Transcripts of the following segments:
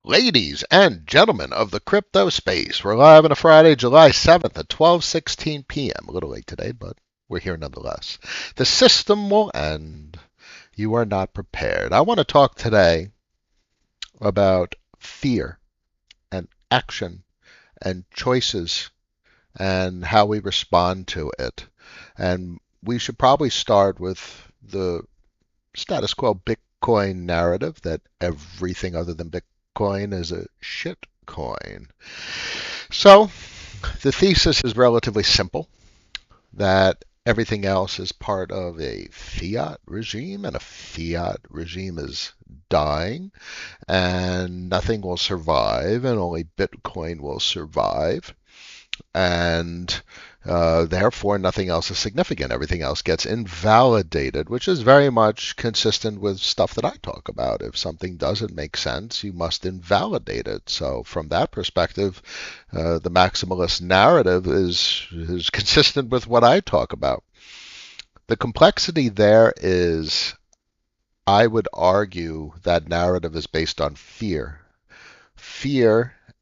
Ladies and gentlemen of the crypto space, we're live on a Friday, July 7th at 12:16 p.m. A little late today, but we're here nonetheless. The system will end. You are not prepared. I want to talk today about fear and action and choices and how we respond to it. And we should probably start with the status quo Bitcoin narrative that everything other than Bitcoin is a shit coin. So the thesis is relatively simple that everything else is part of a fiat regime, and a fiat regime is dying, and nothing will survive, and only Bitcoin will survive. And therefore, nothing else is significant. Everything else gets invalidated, which is very much consistent with stuff that I talk about. If something doesn't make sense, you must invalidate it. So, from that perspective, the maximalist narrative is consistent with what I talk about. The complexity there is, I would argue that narrative is based on fear,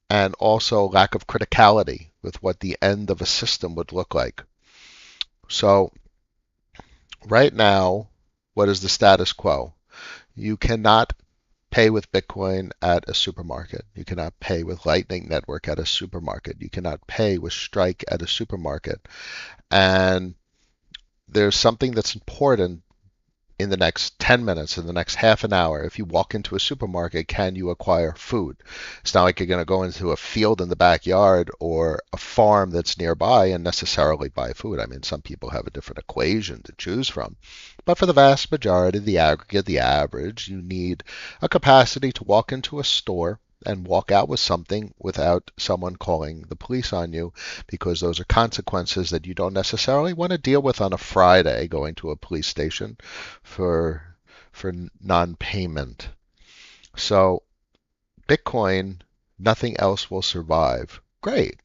and also lack of criticality with what the end of a system would look like. So, right now, what is the status quo? You cannot pay with Bitcoin at a supermarket. You cannot pay with Lightning Network at a supermarket. You cannot pay with Strike at a supermarket. And there's something that's important in the next 10 minutes, in the next half an hour. If you walk into a supermarket, can you acquire food? It's not like you're going to go into a field in the backyard or a farm that's nearby and necessarily buy food. I mean, some people have a different equation to choose from. But for the vast majority, the aggregate, the average, you need a capacity to walk into a store and walk out with something without someone calling the police on you, because those are consequences that you don't necessarily want to deal with on a Friday, going to a police station for non-payment. So Bitcoin, nothing else will survive. Great.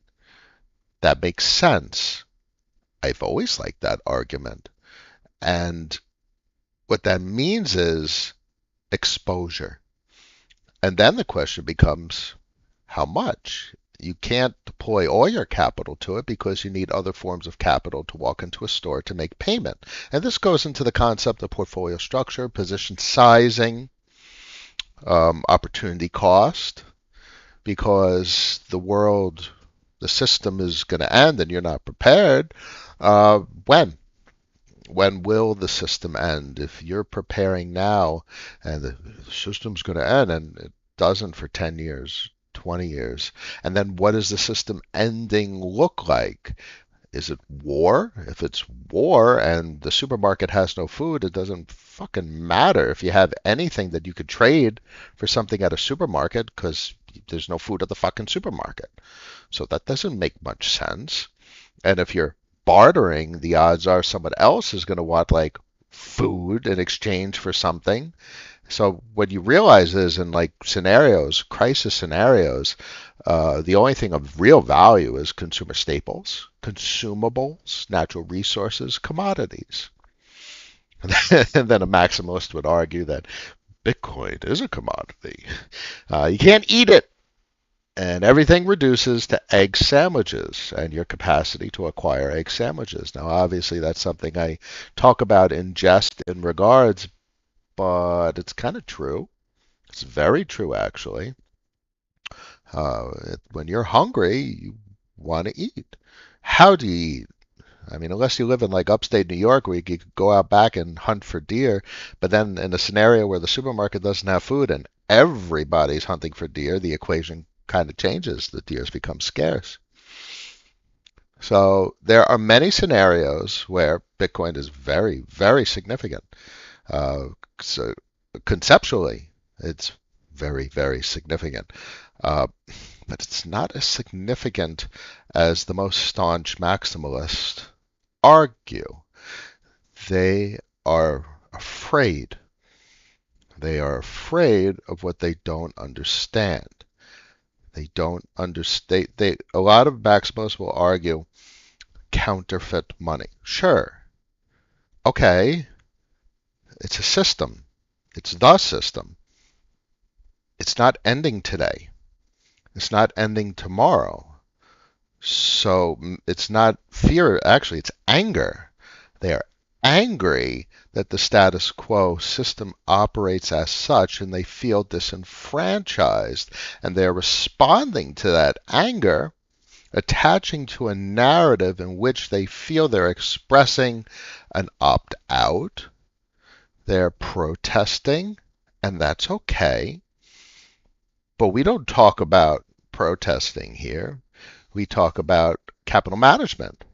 That makes sense. I've always liked that argument. And what that means is exposure. And then the question becomes, how much? You can't deploy all your capital to it because you need other forms of capital to walk into a store to make payment. And this goes into the concept of portfolio structure, position sizing, opportunity cost, because the system is going to end and you're not prepared. When? When will the system end? If you're preparing now and the system's going to end and it doesn't for 10 years, 20 years, and then what does the system ending look like? Is it war? If it's war and the supermarket has no food, it doesn't fucking matter if you have anything that you could trade for something at a supermarket, because there's no food at the fucking supermarket. So that doesn't make much sense. And if you're bartering, the odds are someone else is going to want like food in exchange for something. So what you realize is, in like scenarios, crisis scenarios, the only thing of real value is consumer staples, consumables, natural resources, commodities. And then a maximalist would argue that Bitcoin is a commodity. You can't eat it. And everything reduces to egg sandwiches and your capacity to acquire egg sandwiches. Now, obviously, that's something I talk about in jest in regards, but it's kind of true. It's very true, actually. When you're hungry, you want to eat. How do you eat? I mean, unless you live in like upstate New York where you could go out back and hunt for deer, but then in a scenario where the supermarket doesn't have food and everybody's hunting for deer, the equation kind of changes. The deers become scarce. So there are many scenarios where Bitcoin is very, very significant. So conceptually, it's very, very significant. Uh, but it's not as significant as the most staunch maximalists argue. They are afraid. They are afraid of what they don't understand. They don't understand. A lot of maximalists will argue counterfeit money. Sure. Okay. It's a system. It's the system. it's not ending today. It's not ending tomorrow. So it's not fear, actually, it's anger. They are angry that the status quo system operates as such and they feel disenfranchised. And they're responding to that anger, attaching to a narrative in which they feel they're expressing an opt out. They're protesting, and that's okay. But we don't talk about protesting here. We talk about capital management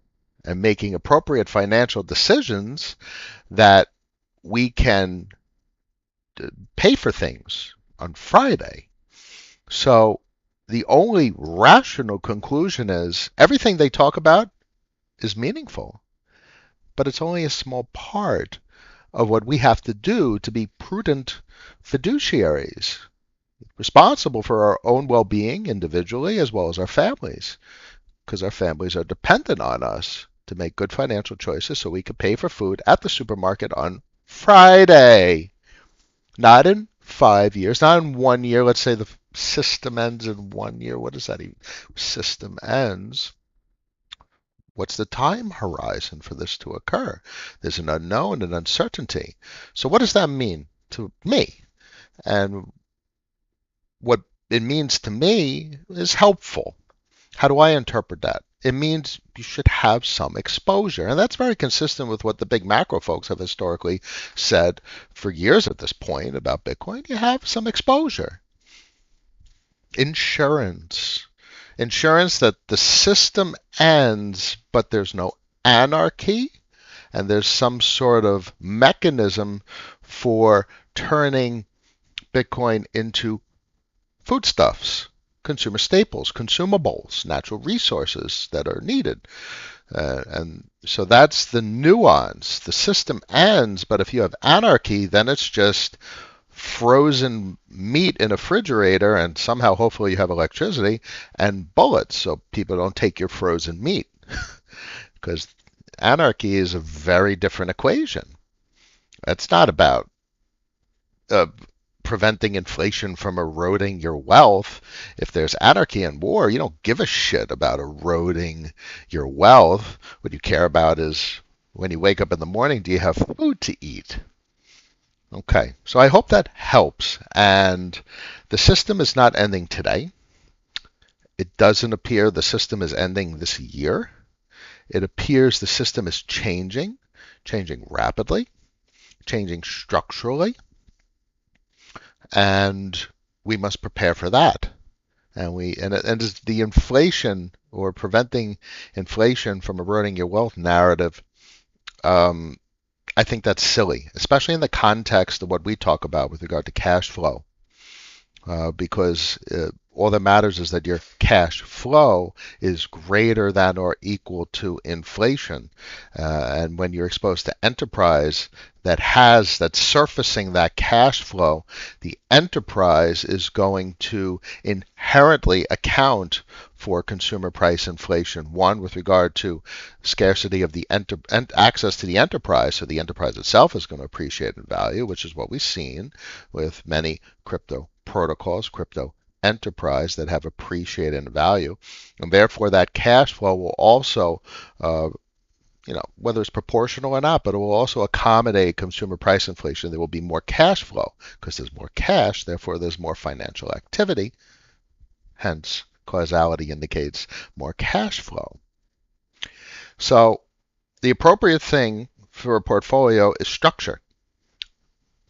and making appropriate financial decisions that we can pay for things on Friday. So the only rational conclusion is everything they talk about is meaningful, but it's only a small part of what we have to do to be prudent fiduciaries, responsible for our own well being individually as well as our families, because our families are dependent on us to make good financial choices so we can pay for food at the supermarket on Friday. Not in 5 years, not in 1 year. Let's say the system ends in 1 year. What does that even? System ends. What's the time horizon for this to occur? There's an unknown and uncertainty. So what does that mean to me? And what it means to me is helpful. How do I interpret that? It means you should have some exposure. And that's very consistent with what the big macro folks have historically said for years at this point about Bitcoin. You have some exposure. Insurance. Insurance that the system ends, but there's no anarchy, and there's some sort of mechanism for turning Bitcoin into foodstuffs, consumer staples, consumables, natural resources that are needed. And so that's the nuance. The system ends, but if you have anarchy, then it's just frozen meat in a refrigerator, and somehow, hopefully, you have electricity and bullets so people don't take your frozen meat. Because anarchy is a very different equation. It's not about uh, preventing inflation from eroding your wealth. If there's anarchy and war, you don't give a shit about eroding your wealth. What you care about is when you wake up in the morning, do you have food to eat? Okay, so I hope that helps. And the system is not ending today. It doesn't appear the system is ending this year. It appears the system is changing rapidly, changing structurally, and we must prepare for that. And the inflation or preventing inflation from eroding your wealth narrative, um, I think that's silly, especially in the context of what we talk about with regard to cash flow, because all that matters is that your cash flow is greater than or equal to inflation. And when you're exposed to enterprise that's surfacing that cash flow, the enterprise is going to inherently account for consumer price inflation. One, with regard to scarcity of the access to the enterprise, so the enterprise itself is going to appreciate in value, which is what we've seen with many crypto protocols, crypto enterprise that have appreciated in value, and therefore that cash flow will also, whether it's proportional or not, but it will also accommodate consumer price inflation. There will be more cash flow because there's more cash, therefore there's more financial activity. Hence, causality indicates more cash flow. So the appropriate thing for a portfolio is structure,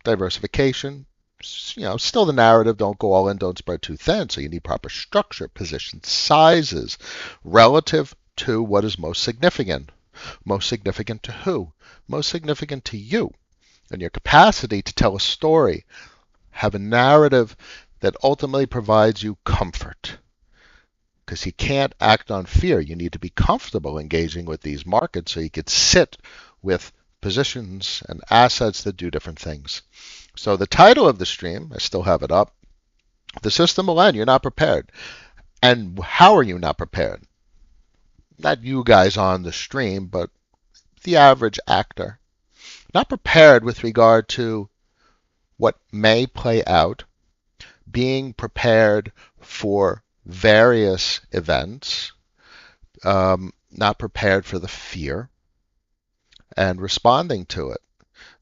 diversification. Still the narrative, don't go all in, don't spread too thin. So you need proper structure, position sizes relative to what is most significant. Most significant to who? Most significant to you and your capacity to tell a story. Have a narrative that ultimately provides you comfort. Because you can't act on fear. You need to be comfortable engaging with these markets so you could sit with positions and assets that do different things. So the title of the stream, I still have it up, The System Will End, You're Not Prepared. And how are you not prepared? Not you guys on the stream, but the average actor. Not prepared with regard to what may play out being prepared for various events, not prepared for the fear, and responding to it.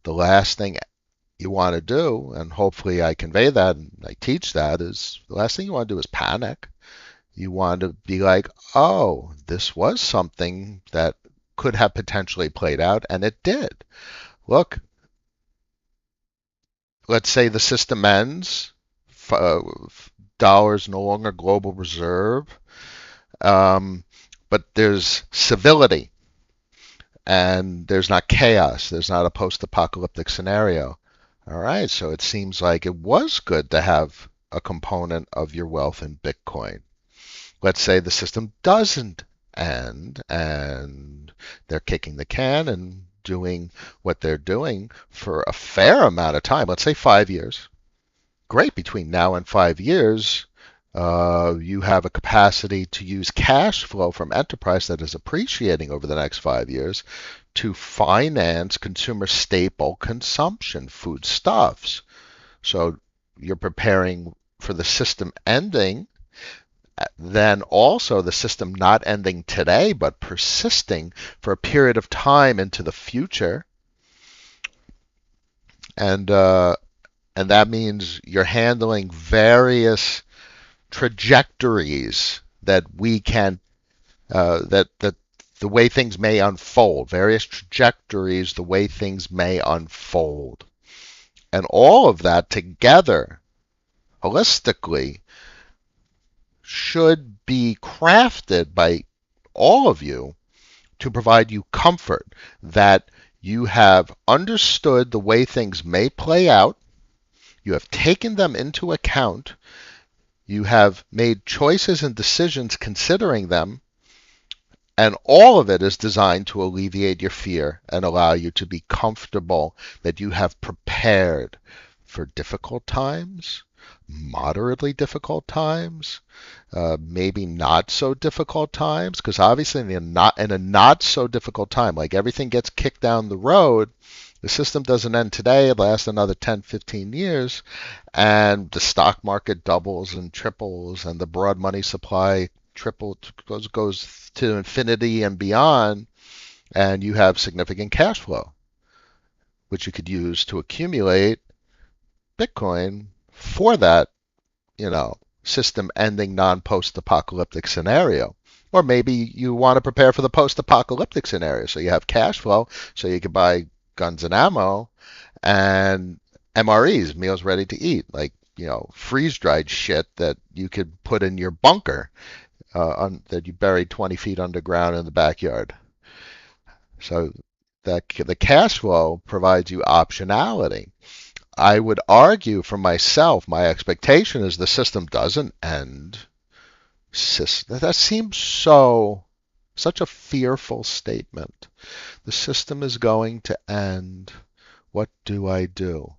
The last thing you want to do, and hopefully I convey that and I teach that, is the last thing you want to do is panic. You want to be like, oh, this was something that could have potentially played out, and it did. Look, let's say the system ends, dollars no longer global reserve, um, but there's civility and there's not chaos. There's not a post-apocalyptic scenario. All right, so it seems like it was good to have a component of your wealth in Bitcoin. Let's say the system doesn't end and they're kicking the can and doing what they're doing for a fair amount of time, let's say 5 years. Great, between now and 5 years, you have a capacity to use cash flow from enterprise that is appreciating over the next 5 years to finance consumer staple consumption, foodstuffs. So you're preparing for the system ending, then also the system not ending today but persisting for a period of time into the future. And that means you're handling various trajectories that we can that the way things may unfold, various trajectories, the way things may unfold. And all of that together, holistically, should be crafted by all of you to provide you comfort that you have understood the way things may play out, you have taken them into account, you have made choices and decisions considering them, and all of it is designed to alleviate your fear and allow you to be comfortable that you have prepared for difficult times, moderately difficult times, maybe not so difficult times, because obviously in a not so difficult time, like everything gets kicked down the road, the system doesn't end today, it lasts another 10, 15 years, and the stock market doubles and triples, and the broad money supply goes to infinity and beyond, and you have significant cash flow, which you could use to accumulate Bitcoin for that, system ending non-post-apocalyptic scenario. Or maybe you want to prepare for the post-apocalyptic scenario, so you have cash flow, so you can buy guns and ammo and MREs, meals ready to eat, like freeze-dried shit that you could put in your bunker that you buried 20 feet underground in the backyard. So the cash flow provides you optionality. I would argue for myself, my expectation is the system doesn't end. That seems such a fearful statement. The system is going to end. What do I do?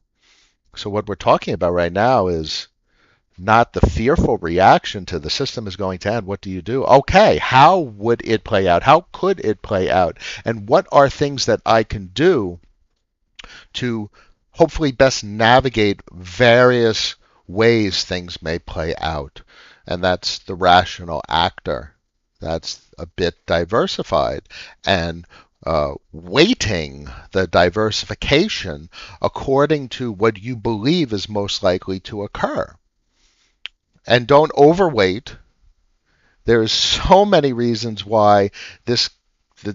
So what we're talking about right now is not the fearful reaction to the system is going to end. What do you do? Okay, how would it play out? How could it play out? And what are things that I can do to hopefully best navigate various ways things may play out? And that's the rational actor. That's a bit diversified and weighting the diversification according to what you believe is most likely to occur. And don't overweight. There's so many reasons why the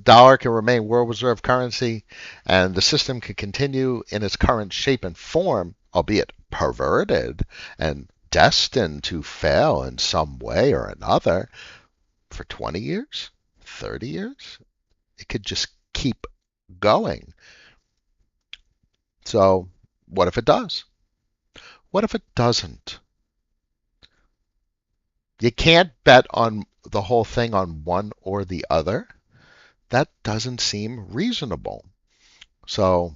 dollar can remain world reserve currency and the system can continue in its current shape and form, albeit perverted and destined to fail in some way or another for 20 years, 30 years. It could just keep going. So what if it does? What if it doesn't? You can't bet on the whole thing on one or the other. That doesn't seem reasonable. So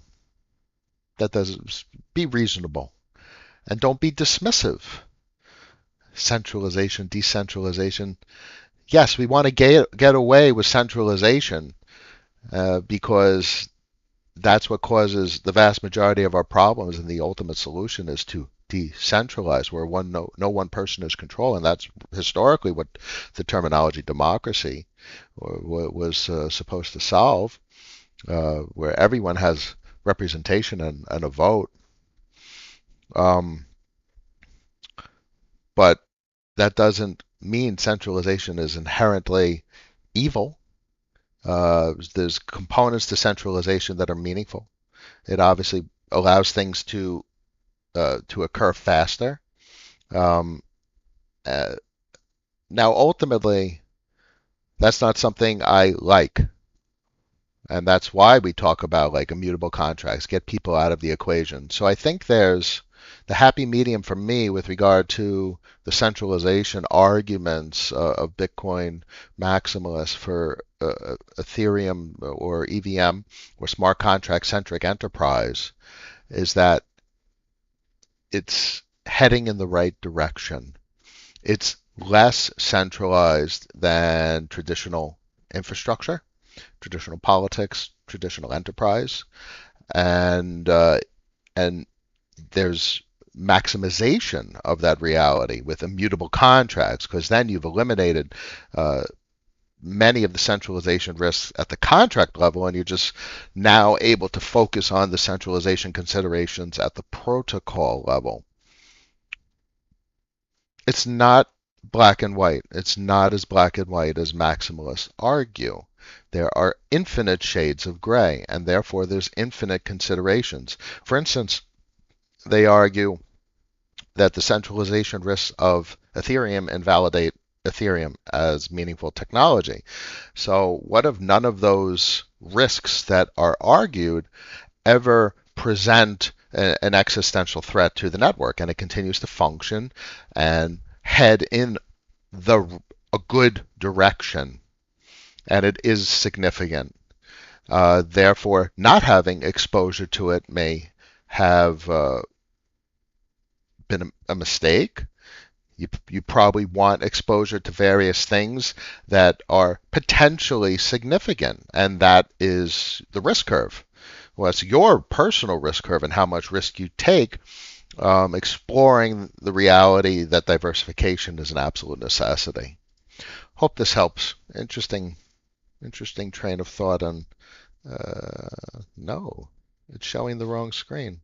be reasonable and don't be dismissive. Centralization, decentralization. Yes, we want to get away with centralization because that's what causes the vast majority of our problems, and the ultimate solution is to decentralized, where no one person is controlling. That's historically what the terminology democracy was supposed to solve, where everyone has representation and a vote. Um, but that doesn't mean centralization is inherently evil. There's components to centralization that are meaningful. It obviously allows things to occur faster. Um, uh, Now, ultimately, that's not something I like, and that's why we talk about like immutable contracts, get people out of the equation. So I think there's the happy medium for me with regard to the centralization arguments of Bitcoin maximalists for Ethereum or EVM or smart contract centric enterprise is that it's heading in the right direction. It's less centralized than traditional infrastructure, traditional politics, traditional enterprise, and and there's maximization of that reality with immutable contracts, because then you've eliminated uh, many of the centralization risks at the contract level, and you're just now able to focus on the centralization considerations at the protocol level. It's not black and white. It's not as black and white as maximalists argue. There are infinite shades of gray, and therefore there's infinite considerations. For instance, they argue that the centralization risks of Ethereum invalidate Ethereum as meaningful technology. So, what if none of those risks that are argued ever present an existential threat to the network, and it continues to function and head in a good direction, and it is significant. Therefore, not having exposure to it may have been a mistake. You probably want exposure to various things that are potentially significant, and that is the risk curve. Well, it's your personal risk curve and how much risk you take, exploring the reality that diversification is an absolute necessity. Hope this helps. Interesting train of thought on. No, it's showing the wrong screen.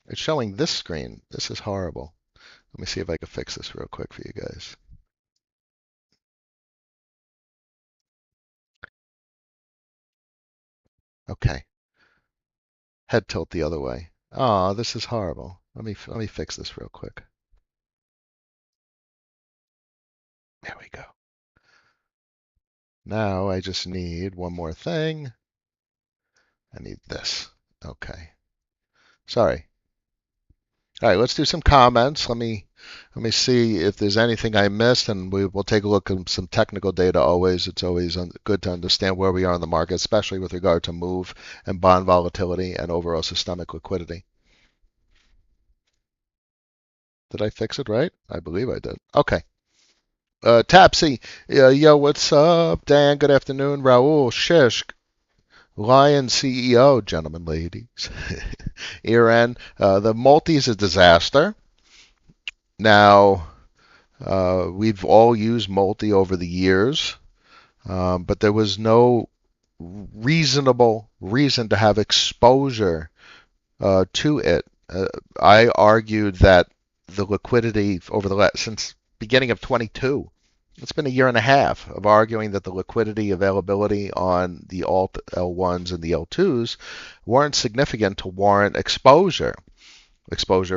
It's showing this screen. This is horrible. Let me see if I can fix this real quick for you guys. Okay, head tilt the other way. Oh, this is horrible. Let me fix this real quick. There we go. Now I just need one more thing. I need this. Okay. Sorry. All right, let's do some comments. Let me see if there's anything I missed, and we'll take a look at some technical data always. It's always good to understand where we are in the market, especially with regard to move and bond volatility and overall systemic liquidity. Did I fix it right? I believe I did. Okay. Tapsy, yo, what's up? Dan, good afternoon. Raul, Shish, Lion CEO, gentlemen, ladies. Iran, the multi is a disaster. Now, we've all used multi over the years, but there was no reasonable reason to have exposure to it. I argued that the liquidity over the since beginning of 22, it's been a year and a half of arguing that the liquidity availability on the alt L1s and the L2s weren't significant to warrant exposure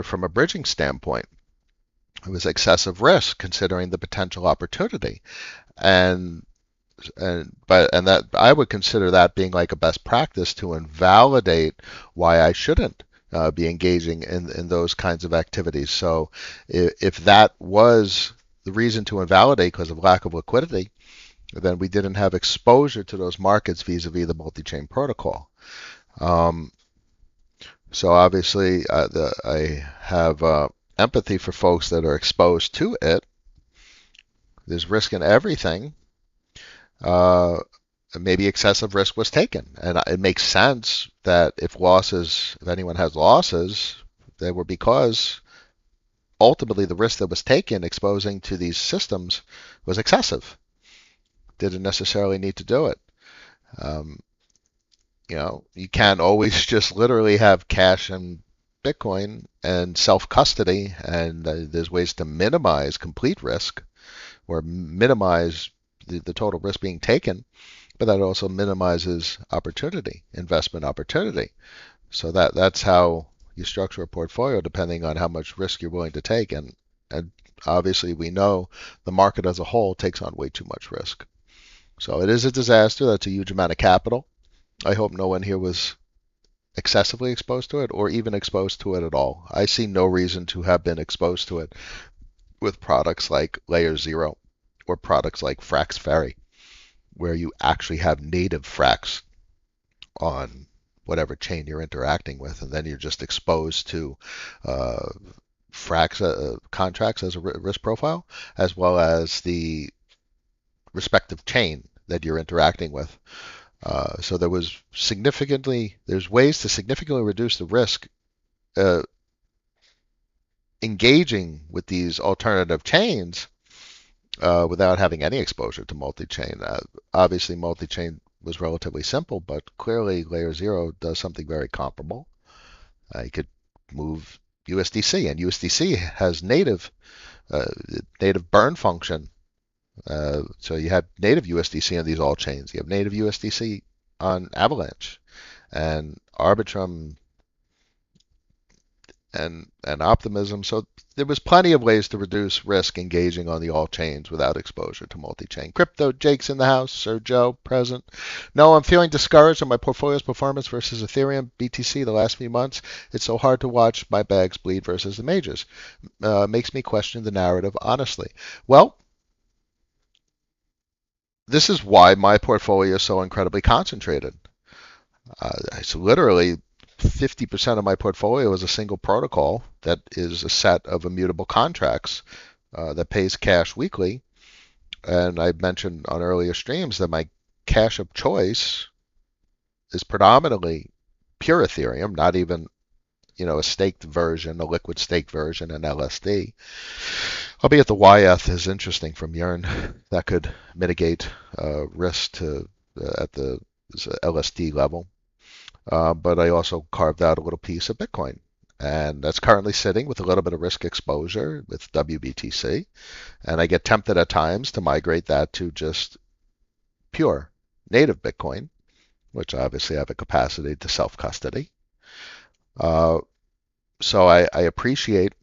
from a bridging standpoint. It was excessive risk considering the potential opportunity, and and that I would consider that being like a best practice to invalidate why I shouldn't be engaging in those kinds of activities. So if that was the reason to invalidate because of lack of liquidity, then we didn't have exposure to those markets vis-a-vis the multi-chain protocol. Um, so obviously, I have empathy for folks that are exposed to it. There's risk in everything. Uh, Maybe excessive risk was taken, and it makes sense that if anyone has losses, They were because ultimately the risk that was taken exposing to these systems was excessive. Didn't necessarily need to do it. Um, you can't always just literally have cash and Bitcoin and self-custody, and there's ways to minimize complete risk or minimize the total risk being taken, but that also minimizes opportunity, investment opportunity. So that's how you structure a portfolio depending on how much risk you're willing to take. And obviously we know the market as a whole takes on way too much risk. So it is a disaster. That's a huge amount of capital. I hope no one here was excessively exposed to it or even exposed to it at all. I see no reason to have been exposed to it with products like Layer Zero or products like Frax Ferry, where you actually have native Frax on whatever chain you're interacting with, and then you're just exposed to uh, Frax contracts as a risk profile, as well as the respective chain that you're interacting with. So there's ways to significantly reduce the risk uh, engaging with these alternative chains without having any exposure to multi-chain. Obviously, multi-chain was relatively simple, but clearly Layer Zero does something very comparable. You could move USDC, and USDC has uh, native burn function. So you have native USDC on these all chains. You have native USDC on Avalanche and Arbitrum and Optimism. So there was plenty of ways to reduce risk engaging on the all chains without exposure to multi-chain. Crypto, Jake's in the house. Sir Joe, present. No, I'm feeling discouraged on my portfolio's performance versus Ethereum, BTC the last few months. It's so hard to watch my bags bleed versus the majors. Makes me question the narrative honestly. Well, this is why my portfolio is so incredibly concentrated. It's literally 50% of my portfolio is a single protocol that is a set of immutable contracts that pays cash weekly. And I mentioned on earlier streams that my cash of choice is predominantly pure Ethereum, not even a staked version, a liquid staked version, an LSD. Albeit the YF is interesting from Yearn. That could mitigate risk to at the LSD level. But I also carved out a little piece of Bitcoin. And that's currently sitting with a little bit of risk exposure with WBTC. And I get tempted at times to migrate that to just pure native Bitcoin, which obviously I have a capacity to self-custody. Uh, so I appreciate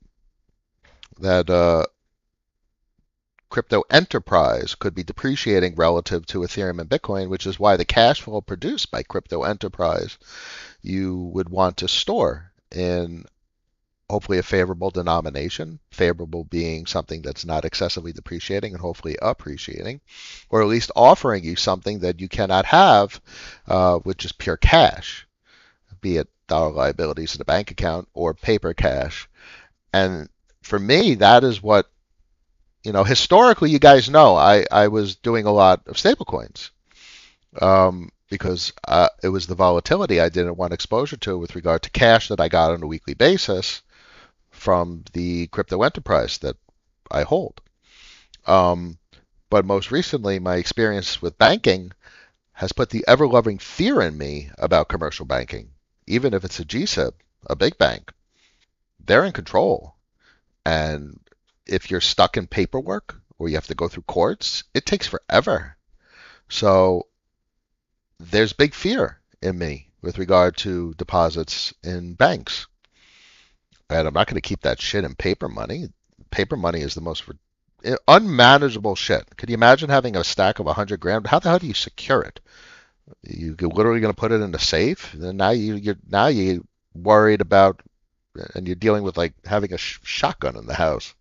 that crypto enterprise could be depreciating relative to Ethereum and Bitcoin, which is why the cash flow produced by crypto enterprise you would want to store in hopefully a favorable denomination, favorable being something that's not excessively depreciating and hopefully appreciating, or at least offering you something that you cannot have, which is pure cash, be it dollar liabilities in a bank account or paper cash. And for me, that is what, historically, you guys know I was doing a lot of stablecoins because it was the volatility I didn't want exposure to with regard to cash that I got on a weekly basis from the crypto enterprise that I hold. Um, but most recently, my experience with banking has put the ever-loving fear in me about commercial banking. Even if it's a GSIB, a big bank, they're in control. And if you're stuck in paperwork or you have to go through courts, it takes forever. So there's big fear in me with regard to deposits in banks. And I'm not going to keep that shit in paper money. Paper money is the most unmanageable shit. Could you imagine having a stack of 100 grand? How the hell do you secure it? You're literally going to put it in a safe. Then now you're worried about, and you're dealing with like having a shotgun in the house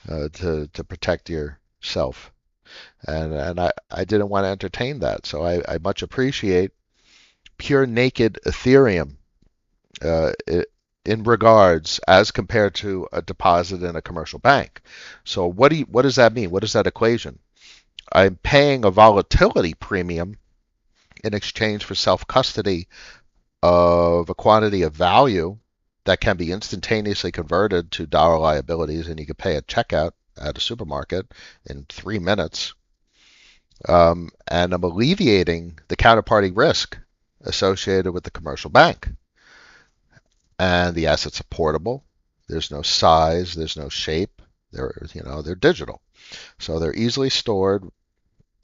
to protect yourself. And I didn't want to entertain that. So I much appreciate pure naked Ethereum uh, in regards as compared to a deposit in a commercial bank. So what does that mean? What is that equation? I'm paying a volatility premium in exchange for self-custody of a quantity of value that can be instantaneously converted to dollar liabilities, and you can pay at checkout at a supermarket in 3 minutes. And I'm alleviating the counterparty risk associated with the commercial bank. And the assets are portable. There's no size, there's no shape. They're digital. So they're easily stored,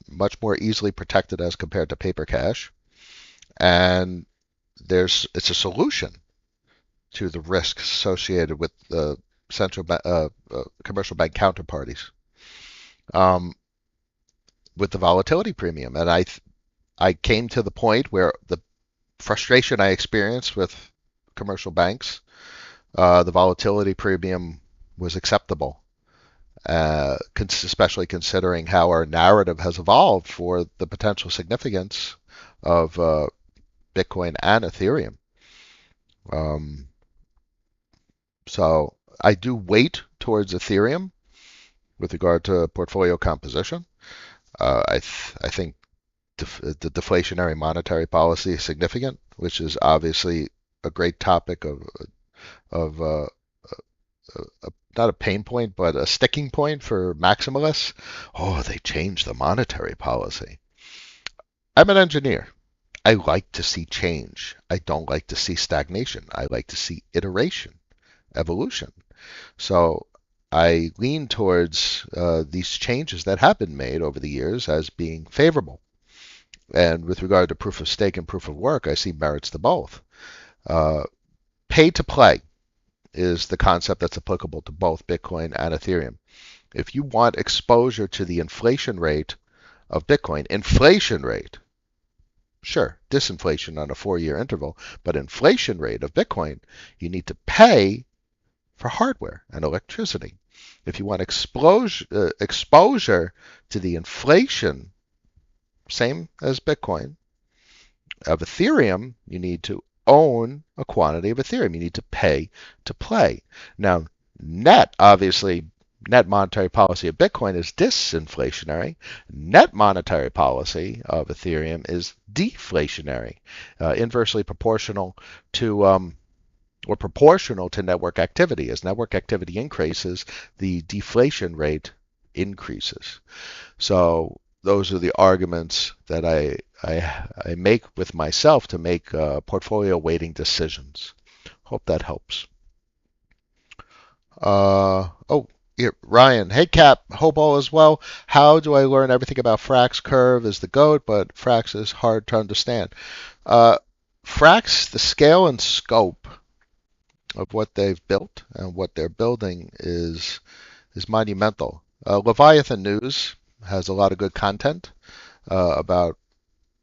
much more easily protected as compared to paper cash. And it's a solution to the risks associated with the commercial bank counterparties, with the volatility premium. And I came to the point where the frustration I experienced with commercial banks, the volatility premium was acceptable, especially considering how our narrative has evolved for the potential significance of Bitcoin and Ethereum. So I do weight towards Ethereum with regard to portfolio composition. I think the deflationary monetary policy is significant, which is obviously a great topic of not a pain point, but a sticking point for maximalists. Oh, they changed the monetary policy. I'm an engineer. I like to see change. I don't like to see stagnation. I like to see iteration, evolution. So I lean towards these changes that have been made over the years as being favorable. And with regard to proof of stake and proof of work, I see merits to both. Pay to play is the concept that's applicable to both Bitcoin and Ethereum. If you want exposure to the inflation rate of Bitcoin, inflation rate, sure, disinflation on a 4-year interval, but inflation rate of Bitcoin, you need to pay for hardware and electricity. If you want exposure to the inflation, same as Bitcoin, of Ethereum, you need to own a quantity of Ethereum. You need to pay to play. Now, obviously, net monetary policy of Bitcoin is disinflationary. Net monetary policy of Ethereum is deflationary, inversely proportional to or proportional to network activity. As network activity increases, the deflation rate increases. So those are the arguments that I make with myself to make portfolio weighting decisions. Hope that helps. Yeah, Ryan. Hey, Cap. Hope all is well. How do I learn everything about Frax? Curve is the GOAT, but Frax is hard to understand. Frax, the scale and scope of what they've built and what they're building is monumental. Leviathan News has a lot of good content about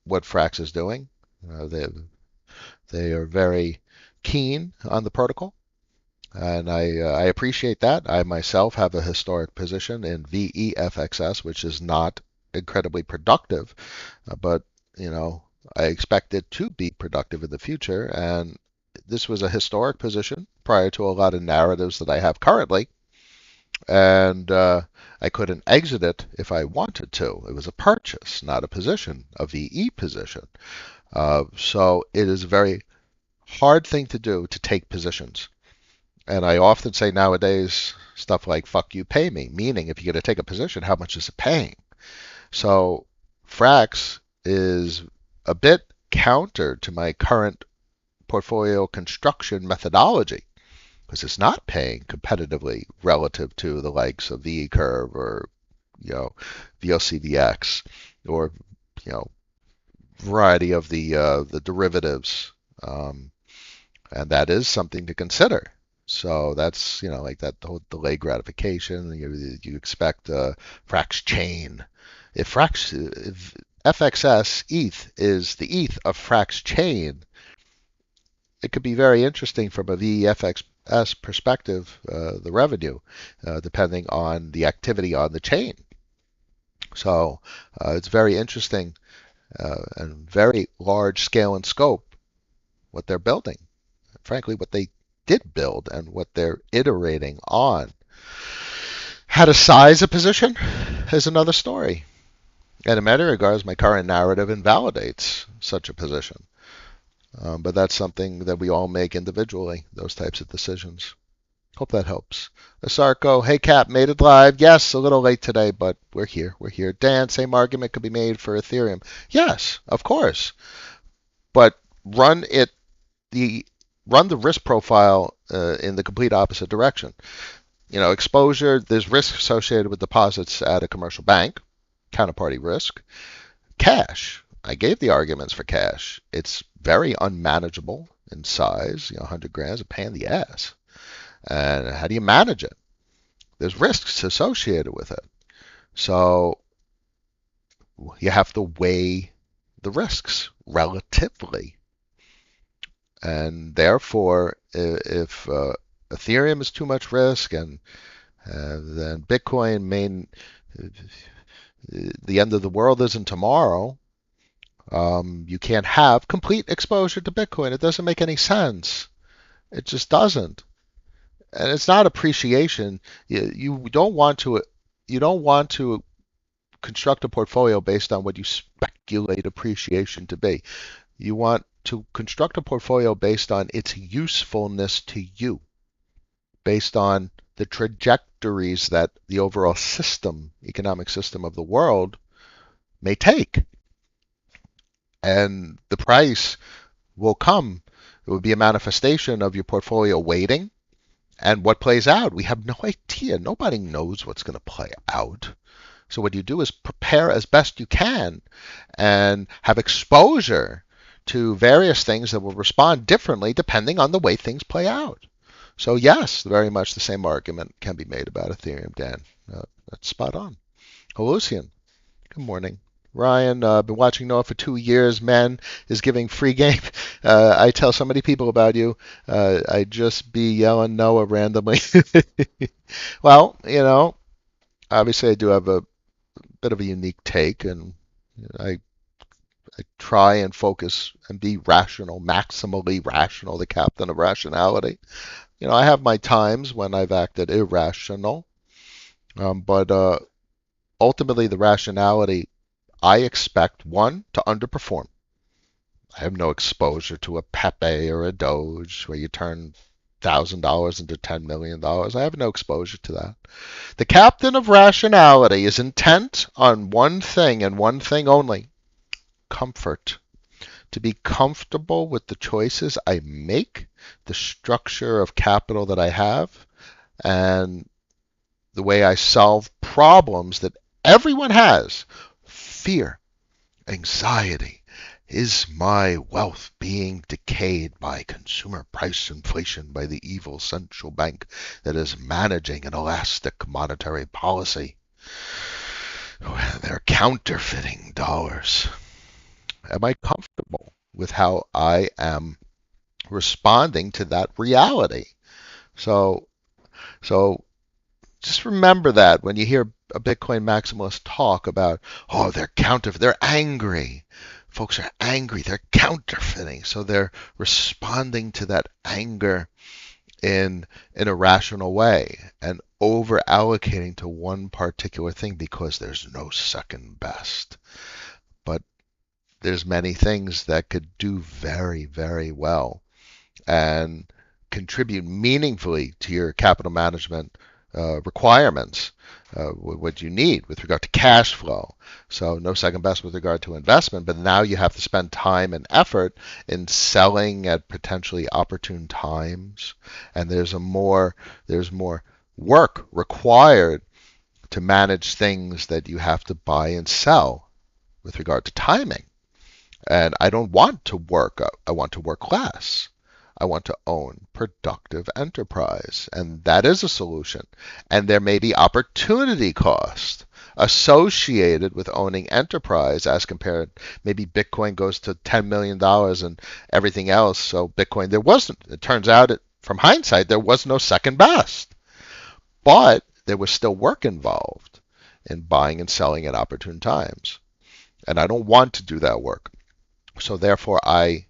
what Frax is doing. They are very keen on the protocol, and I appreciate that. I myself have a historic position in VEFXS, which is not incredibly productive, but I expect it to be productive in the future. And this was a historic position prior to a lot of narratives that I have currently. And I couldn't exit it if I wanted to. It was a purchase, not a position, a VE position. So it is a very hard thing to do to take positions. And I often say nowadays stuff like, fuck you, pay me, meaning if you're going to take a position, how much is it paying? So Frax is a bit counter to my current portfolio construction methodology, because it's not paying competitively relative to the likes of VE Curve or VOCVX or variety of the derivatives, and that is something to consider. So that's like that whole delay gratification. You expect Frax chain. If FXS ETH is the ETH of Frax chain, it could be very interesting from a VFXS perspective, the revenue, depending on the activity on the chain. So it's very interesting and very large scale and scope what they're building. Frankly, what they did build and what they're iterating on. How to size a position is another story. And in many regards, my current narrative invalidates such a position. But that's something that we all make individually, those types of decisions. Hope that helps. Asarco, hey Cap, made it live. Yes, a little late today, but we're here. We're here. Dan, same argument could be made for Ethereum. Yes, of course. But run it the run the risk profile in the complete opposite direction. Exposure, there's risk associated with deposits at a commercial bank, counterparty risk. Cash, I gave the arguments for cash. It's very unmanageable in size. 100 grams, a pain in the ass. And how do you manage it? There's risks associated with it. So you have to weigh the risks relatively. And therefore, if Ethereum is too much risk, and then Bitcoin the end of the world isn't tomorrow, you can't have complete exposure to Bitcoin. It doesn't make any sense. It just doesn't. And it's not appreciation. You don't want to construct a portfolio based on what you speculate appreciation to be. You want to construct a portfolio based on its usefulness to you, based on the trajectories that the overall economic system of the world may take. And the price will come. It will be a manifestation of your portfolio weighting and what plays out. We have no idea. Nobody knows what's going to play out. So what you do is prepare as best you can and have exposure to various things that will respond differently depending on the way things play out. So yes, very much the same argument can be made about Ethereum, Dan. That's spot on. Lucian, good morning. Ryan, been watching Noah for 2 years. Man is giving free game. I tell so many people about you. I just be yelling Noah randomly. Well, obviously I do have a bit of a unique take, and I try and focus and be rational, maximally rational, the captain of rationality. I have my times when I've acted irrational, but ultimately the rationality, I expect one to underperform. I have no exposure to a Pepe or a Doge where you turn $1,000 into $10 million. I have no exposure to that. The captain of rationality is intent on one thing and one thing only: comfort. To be comfortable with the choices I make, the structure of capital that I have, and the way I solve problems that everyone has. Fear, anxiety. Is my wealth being decayed by consumer price inflation, by the evil central bank that is managing an elastic monetary policy? They're counterfeiting dollars. Am I comfortable with how I am responding to that reality? So just remember that when you hear a Bitcoin maximalist talk about, oh, they're counterfeit, they're angry. Folks are angry, they're counterfeiting. So they're responding to that anger in a rational way and over allocating to one particular thing because there's no second best. But there's many things that could do very, very well and contribute meaningfully to your capital management requirements, what you need with regard to cash flow. So no second best with regard to investment, but now you have to spend time and effort in selling at potentially opportune times, and there's more work required to manage things that you have to buy and sell with regard to timing. And I don't want to work. I want to work less. I want to own productive enterprise, and that is a solution. And there may be opportunity cost associated with owning enterprise as compared, maybe Bitcoin goes to $10 million and everything else. So Bitcoin, it turns out from hindsight, there was no second best, but there was still work involved in buying and selling at opportune times. And I don't want to do that work. So therefore, I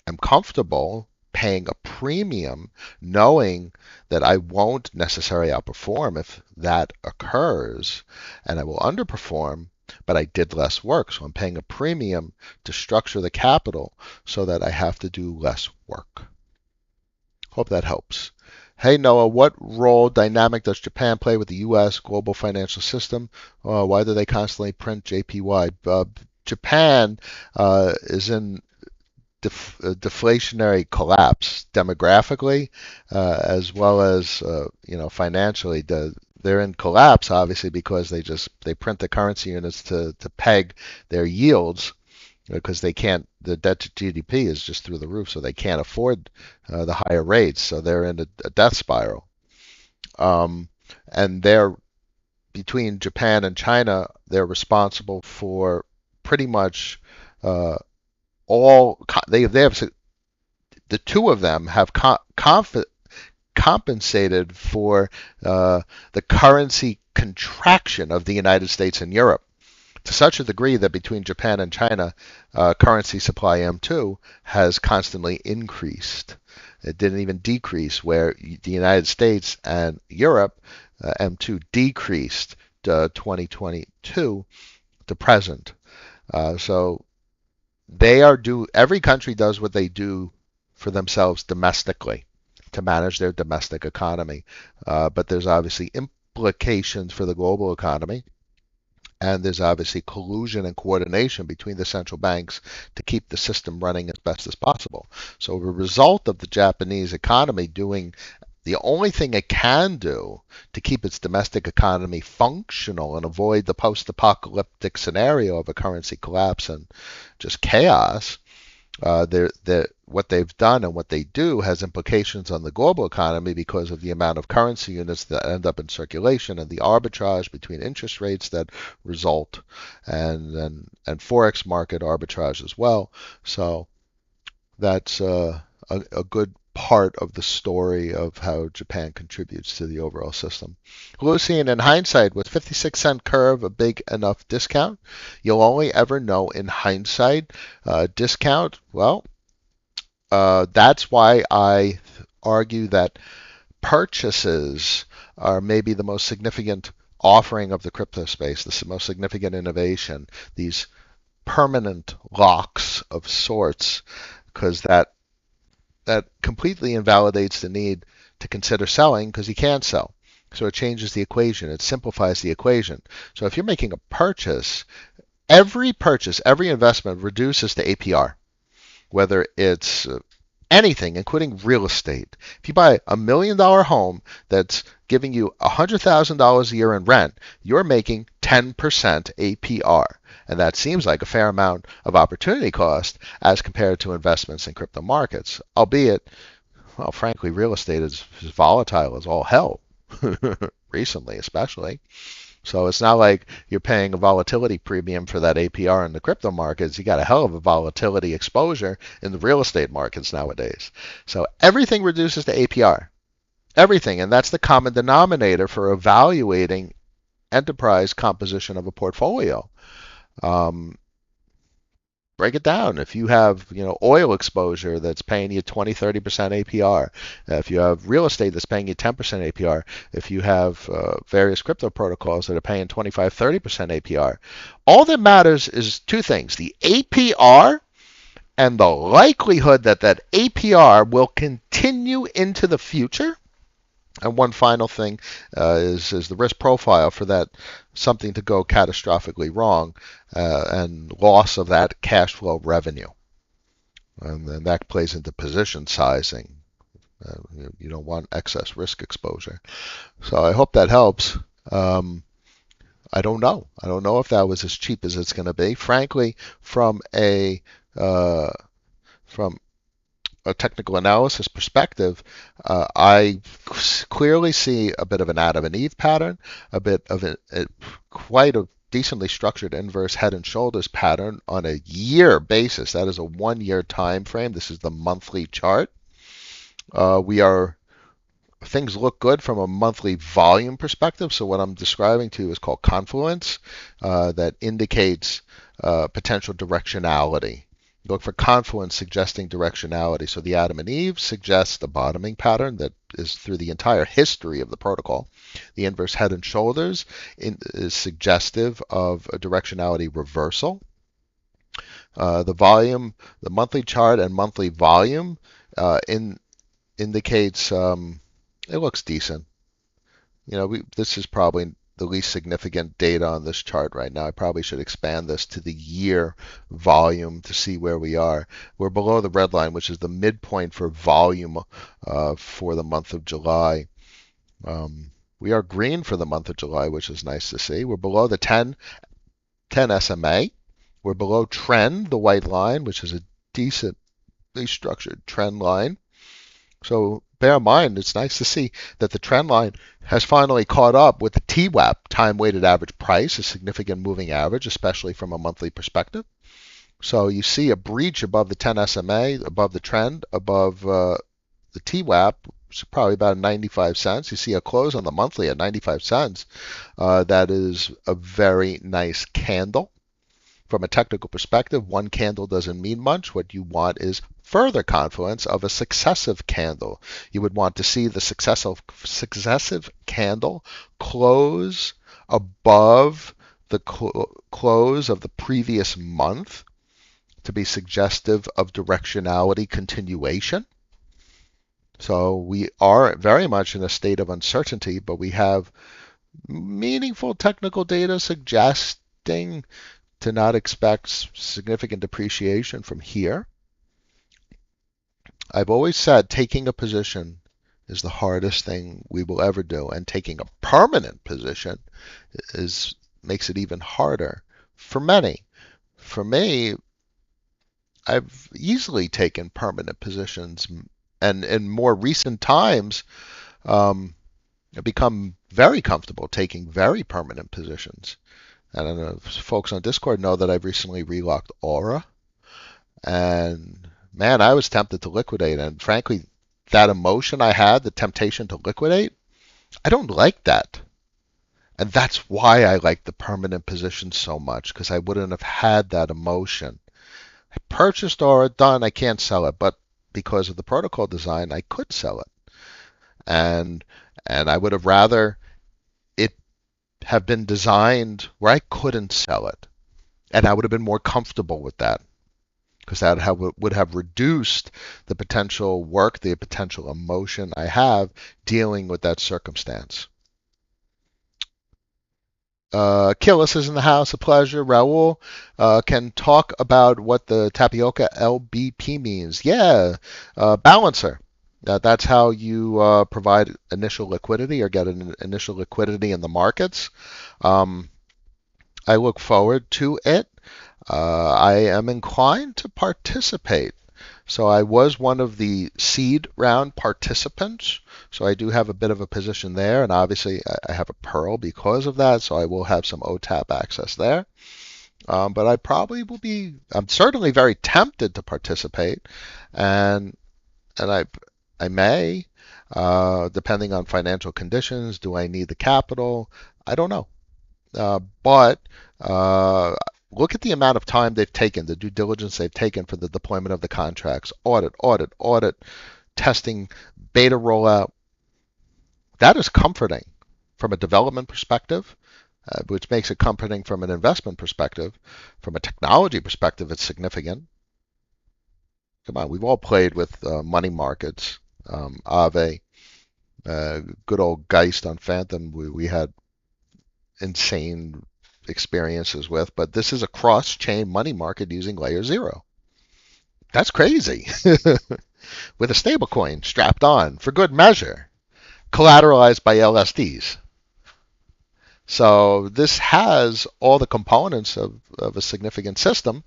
am comfortable paying a premium, knowing that I won't necessarily outperform if that occurs, and I will underperform but I did less work. So I'm paying a premium to structure the capital so that I have to do less work. Hope that helps. Hey Noah, what role dynamic does Japan play with the U.S. global financial system? Why do they constantly print JPY? Japan is in deflationary collapse demographically, as well as financially. They're in collapse obviously because they print the currency units to peg their yields because they can't. The debt to GDP is just through the roof, so they can't afford the higher rates. So they're in a death spiral. Um, and they're between Japan and China, they're responsible for pretty much all. They have the two of them have compensated for the currency contraction of the United States and Europe to such a degree that between Japan and China, currency supply M2 has constantly increased. It didn't even decrease, where the United States and Europe, M2 decreased 2022 to present. So every country does what they do for themselves domestically to manage their domestic economy. But there's obviously implications for the global economy. And there's obviously collusion and coordination between the central banks to keep the system running as best as possible. So, the result of the Japanese economy doing the only thing it can do to keep its domestic economy functional and avoid the post apocalyptic scenario of a currency collapse and just chaos what they've done and what they do has implications on the global economy because of the amount of currency units that end up in circulation and the arbitrage between interest rates that result, and forex market arbitrage as well. So that's a good part of the story of how Japan contributes to the overall system. Lucy, and in hindsight, was 56-cent curve a big enough discount? You'll only ever know in hindsight. Discount, well, that's why I argue that purchases are maybe the most significant offering of the crypto space, the most significant innovation, these permanent locks of sorts, because that completely invalidates the need to consider selling because you can't sell. So it changes the equation. It simplifies the equation. So if you're making a purchase, every investment reduces to APR, whether it's anything, including real estate. If you buy $1 million home that's giving you $100,000 a year in rent, you're making 10% APR. And that seems like a fair amount of opportunity cost as compared to investments in crypto markets, albeit, well, frankly, real estate is volatile as all hell, recently especially. So it's not like you're paying a volatility premium for that APR in the crypto markets. You got a hell of a volatility exposure in the real estate markets nowadays. So everything reduces to APR. Everything. And that's the common denominator for evaluating enterprise composition of a portfolio. Break it down. If you have, oil exposure that's paying you 20-30% APR, if you have real estate that's paying you 10% APR, if you have various crypto protocols that are paying 25-30% APR, all that matters is two things: the APR and the likelihood that that APR will continue into the future. And one final thing is the risk profile for that something to go catastrophically wrong and loss of that cash flow revenue. And then that plays into position sizing. You don't want excess risk exposure. So I hope that helps. I don't know. I don't know if that was as cheap as it's going to be. Frankly, from a technical analysis perspective, I clearly see a bit of an Adam and Eve pattern, a bit of quite a decently structured inverse head and shoulders pattern on a year basis. That is a 1 year time frame. This is the monthly chart. Things look good from a monthly volume perspective. So what I'm describing to you is called confluence that indicates potential directionality. Look for confluence suggesting directionality. So the Adam and Eve suggests the bottoming pattern that is through the entire history of the protocol. The inverse head and shoulders is suggestive of a directionality reversal. The volume, the monthly chart and monthly volume indicates it looks decent. This is probably the least significant data on this chart right now. I probably should expand this to the year volume to see where we are. We're below the red line, which is the midpoint for volume for the month of July. We are green for the month of July, which is nice to see. We're below the 10 SMA. We're below trend, the white line, which is a decently structured trend line. So bear in mind, it's nice to see that the trend line has finally caught up with the TWAP, time-weighted average price, a significant moving average, especially from a monthly perspective. So you see a breach above the 10 SMA, above the trend, above the TWAP, which is probably about 95 cents. You see a close on the monthly at 95 cents. That is a very nice candle. From a technical perspective, one candle doesn't mean much. What you want is further confluence of a successive candle. You would want to see the successive candle close above the close of the previous month to be suggestive of directionality continuation. So we are very much in a state of uncertainty, but we have meaningful technical data suggesting to not expect significant depreciation from here. I've always said taking a position is the hardest thing we will ever do, and taking a permanent position makes it even harder for many. For me, I've easily taken permanent positions, and in more recent times, I've become very comfortable taking very permanent positions. I don't know if folks on Discord know that I've recently relocked Aura. And man, I was tempted to liquidate. And frankly, that emotion I had, the temptation to liquidate, I don't like that. And that's why I like the permanent position so much, because I wouldn't have had that emotion. I purchased Aura, done, I can't sell it. But because of the protocol design, I could sell it. And I would have rather it have been designed where I couldn't sell it. And I would have been more comfortable with that, because that would have reduced the potential work, the potential emotion I have dealing with that circumstance. Killis is in the house, a pleasure. Raul can talk about what the tapioca LBP means. Yeah, balancer. That's how you provide initial liquidity or get an initial liquidity in the markets. I look forward to it. I am inclined to participate. So I was one of the seed round participants. So I do have a bit of a position there. And obviously I have a Pearl because of that. So I will have some OTAP access there. But I probably will be, I'm certainly very tempted to participate. And I may, depending on financial conditions. Do I need the capital? I don't know. But look at the amount of time they've taken, the due diligence they've taken for the deployment of the contracts. Audit, testing, beta rollout. That is comforting from a development perspective, which makes it comforting from an investment perspective. From a technology perspective, it's significant. Come on, we've all played with money markets, Aave, good old Geist on Phantom. We had insane experiences with, but this is a cross-chain money market using layer 0. That's crazy. With a stablecoin strapped on for good measure, collateralized by LSDs. So this has all the components of a significant system.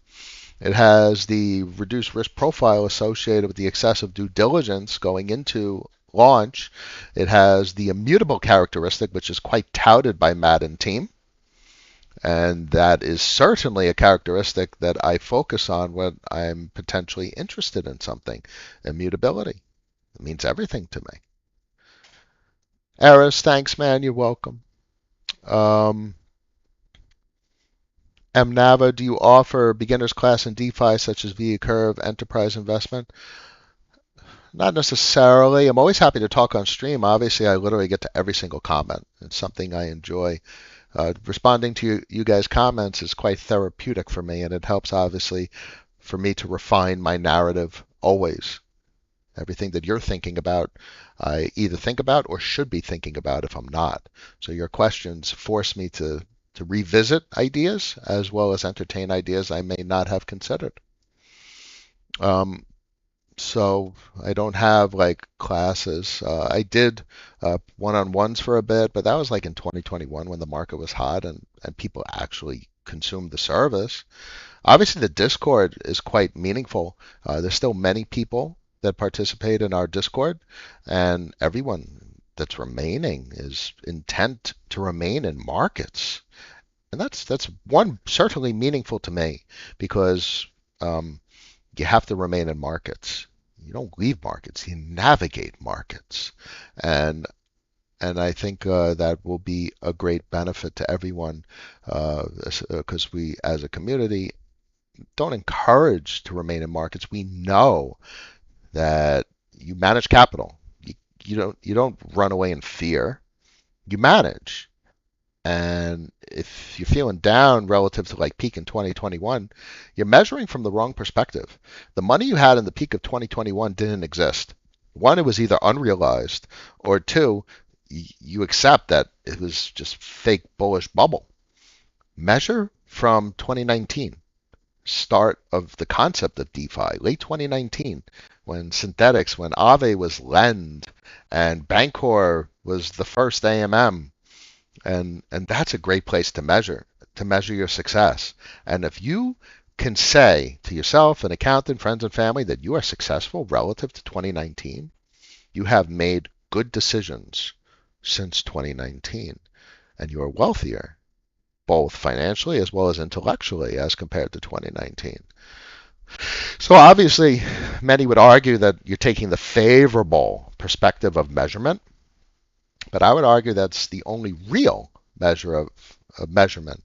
It has the reduced risk profile associated with the excessive due diligence going into launch. It has the immutable characteristic, which is quite touted by Matt and team. And that is certainly a characteristic that I focus on when I'm potentially interested in something. Immutability. It means everything to me. Eris, thanks, man. You're welcome. MNAVA, do you offer beginner's class in DeFi such as V curve, enterprise investment? Not necessarily. I'm always happy to talk on stream. Obviously, I literally get to every single comment. It's something I enjoy. Responding to you guys' comments is quite therapeutic for me, and it helps, obviously, for me to refine my narrative always. Everything that you're thinking about, I either think about or should be thinking about if I'm not. So your questions force me to revisit ideas as well as entertain ideas I may not have considered. Um, so I don't have like classes. I did one-on-ones for a bit, but that was like in 2021 when the market was hot and people actually consumed the service. Obviously, the Discord is quite meaningful. There's still many people that participate in our Discord, and everyone that's remaining is intent to remain in markets. And that's one certainly meaningful to me because you have to remain in markets. You don't leave markets, you navigate markets. And I think that will be a great benefit to everyone because we, as a community, don't encourage to remain in markets. We know that you manage capital. You don't run away in fear. You manage. And if you're feeling down relative to like peak in 2021, you're measuring from the wrong perspective. The money you had in the peak of 2021 didn't exist. One, it was either unrealized, or two, you accept that it was just fake bullish bubble. Measure from 2019, start of the concept of DeFi, late 2019, when Synthetics, when Aave was Lend, and Bancor was the first AMM, and that's a great place to measure your success. And if you can say to yourself, an accountant, friends, and family that you are successful relative to 2019, you have made good decisions since 2019, and you are wealthier, both financially as well as intellectually, as compared to 2019. So obviously, many would argue that you're taking the favorable perspective of measurement, but I would argue that's the only real measure of measurement.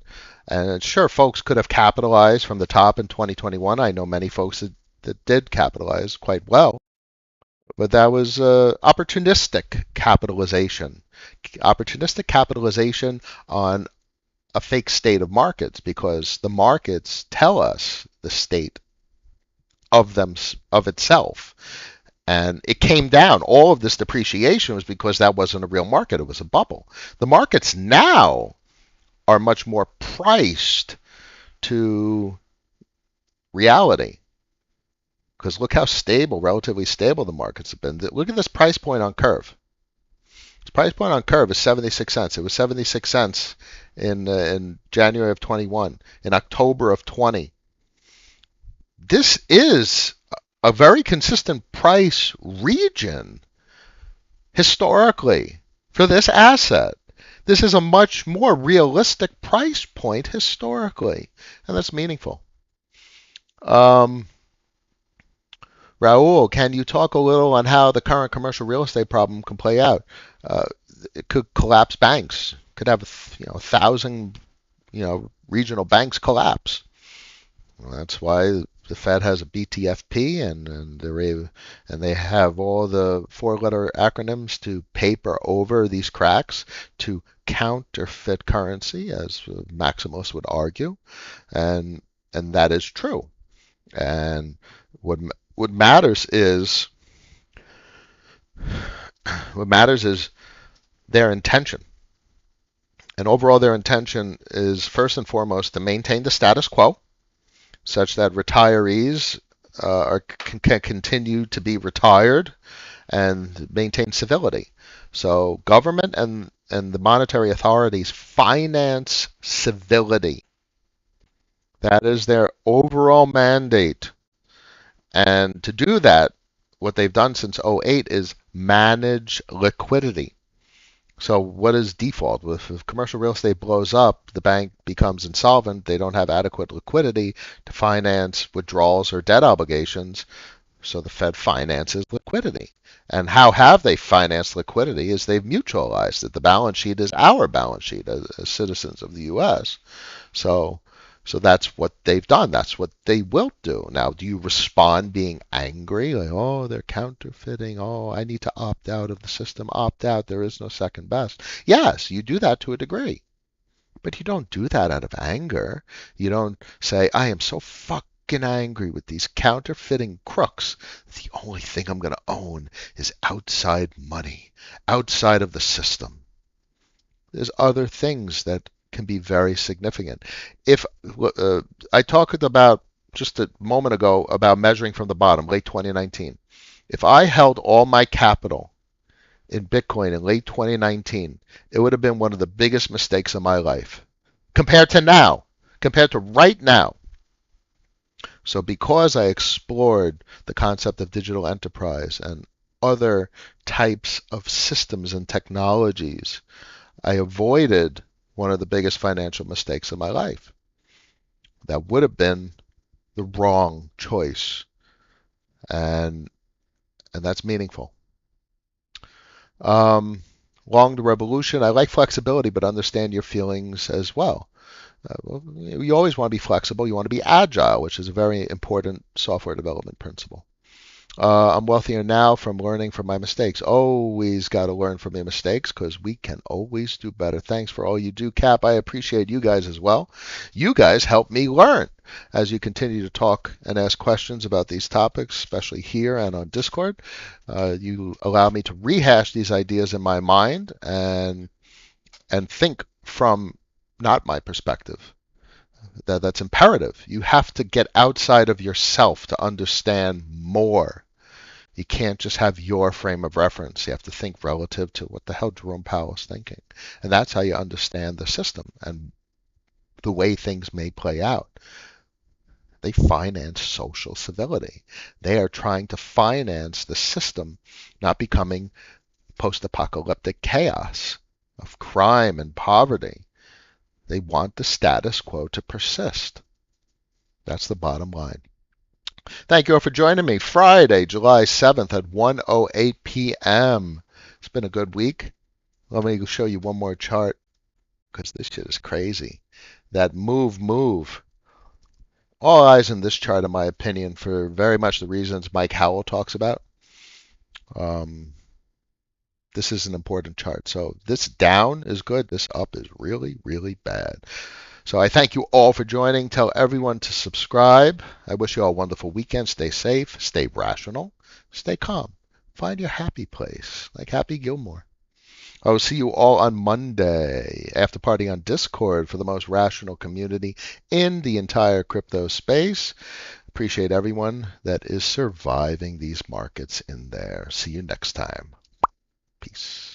And sure, folks could have capitalized from the top in 2021. I know many folks that did capitalize quite well, but that was opportunistic capitalization. Opportunistic capitalization on a fake state of markets because the markets tell us the state of itself. And it came down. All of this depreciation was because that wasn't a real market. It was a bubble. The markets now are much more priced to reality. Because look how stable, relatively stable the markets have been. Look at this price point on curve. This price point on curve is 76 cents. It was 76 cents in January of 21, in October of 20. This is a very consistent price region historically for this asset. This is a much more realistic price point historically, and that's meaningful. Raul, can you talk a little on how the current commercial real estate problem can play out? Uh, it could collapse banks. Could have 1,000 regional banks collapse. Well, that's why the Fed has a BTFP and they have all the four-letter acronyms to paper over these cracks to counterfeit currency, as maximalists would argue, and that is true. And what matters is their intention. And overall, their intention is first and foremost to maintain the status quo, such that retirees can continue to be retired and maintain civility. So government and the monetary authorities finance civility. That is their overall mandate. And to do that, what they've done since '08 is manage liquidity. So what is default? If commercial real estate blows up, the bank becomes insolvent, they don't have adequate liquidity to finance withdrawals or debt obligations, so the Fed finances liquidity. And how have they financed liquidity is they've mutualized it. The balance sheet is our balance sheet as citizens of the U.S. So So that's what they've done. That's what they will do. Now, do you respond being angry? Like, oh, they're counterfeiting. Oh, I need to opt out of the system. Opt out. There is no second best. Yes, you do that to a degree. But you don't do that out of anger. You don't say, I am so fucking angry with these counterfeiting crooks. The only thing I'm going to own is outside money, outside of the system. There's other things that can be very significant. If I talked about just a moment ago about measuring from the bottom, late 2019. If I held all my capital in Bitcoin in late 2019, it would have been one of the biggest mistakes of my life compared to now, compared to right now. So because I explored the concept of digital enterprise and other types of systems and technologies, I avoided one of the biggest financial mistakes of my life. That would have been the wrong choice, and that's meaningful. Um, Long the revolution. I like flexibility, but understand your feelings as well. You always want to be flexible. You want to be agile, which is a very important software development principle. I'm wealthier now from learning from my mistakes. Always got to learn from your mistakes because we can always do better. Thanks for all you do, Cap. I appreciate you guys as well. You guys help me learn as you continue to talk and ask questions about these topics, especially here and on Discord. You allow me to rehash these ideas in my mind and think from not my perspective. That's imperative. You have to get outside of yourself to understand more. You can't just have your frame of reference. You have to think relative to what the hell Jerome Powell is thinking. And that's how you understand the system and the way things may play out. They finance social civility. They are trying to finance the system not becoming post-apocalyptic chaos of crime and poverty. They want the status quo to persist. That's the bottom line. Thank you all for joining me. Friday, July 7th at 1:08 p.m. It's been a good week. Let me show you one more chart because this shit is crazy. That move. All eyes in this chart, in my opinion, for very much the reasons Mike Howell talks about. Um, this is an important chart. So this down is good. This up is really, really bad. So I thank you all for joining. Tell everyone to subscribe. I wish you all a wonderful weekend. Stay safe, stay rational, stay calm. Find your happy place, like Happy Gilmore. I will see you all on Monday, after party on Discord for the most rational community in the entire crypto space. Appreciate everyone that is surviving these markets in there. See you next time. Peace.